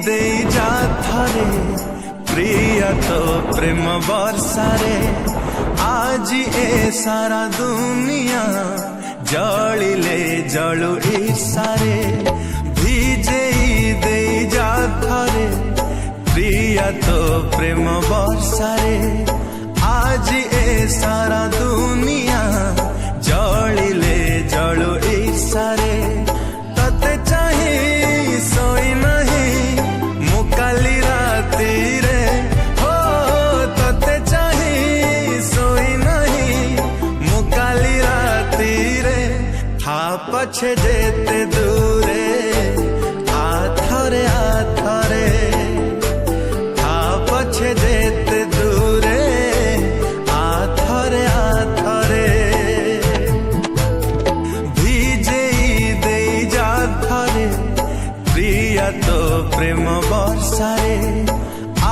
दे जा थारे प्रिय तो प्रेम वर्षारे आज ए सारा दुनिया जलिले जलु ईर्षारे भिजे दे जा थारे प्रिय तो प्रेम वर्षारे आज ए सारा दुनिया जलिले जलु ईर्षारे तते चाही सोई नहीं मुकाली राती रे हो तते चाही सोई नहीं मुकाली राती रे था पछे जेते दूरे आथरे आथरे था पछे जेते दूरे आथरे आथरे भिजे दे जा थारे प्रिय तो प्रेम वर्षारे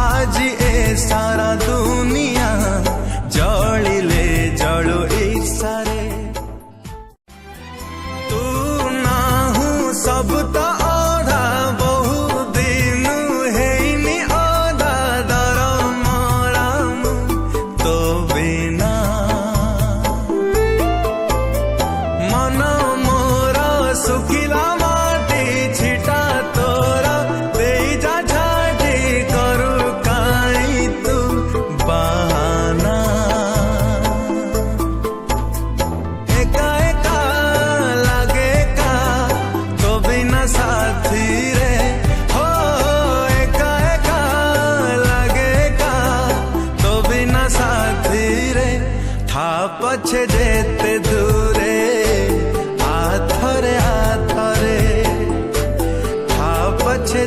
आज ए सारा दुनिया जलिले जलु ईर्षारे तू ना हूँ सब तो आधा बहु दिन हेनी आधा दर मराम तो बिना मन मोर सुखिला माटी छिटा तोरा दे जा झाटी करू काई तू बहाना एका एका लागे का तो बिना साथी रे हो एका एका लागे का तो बिना साथी रे था पछे जेते दूरे आथरे आथरे था पछे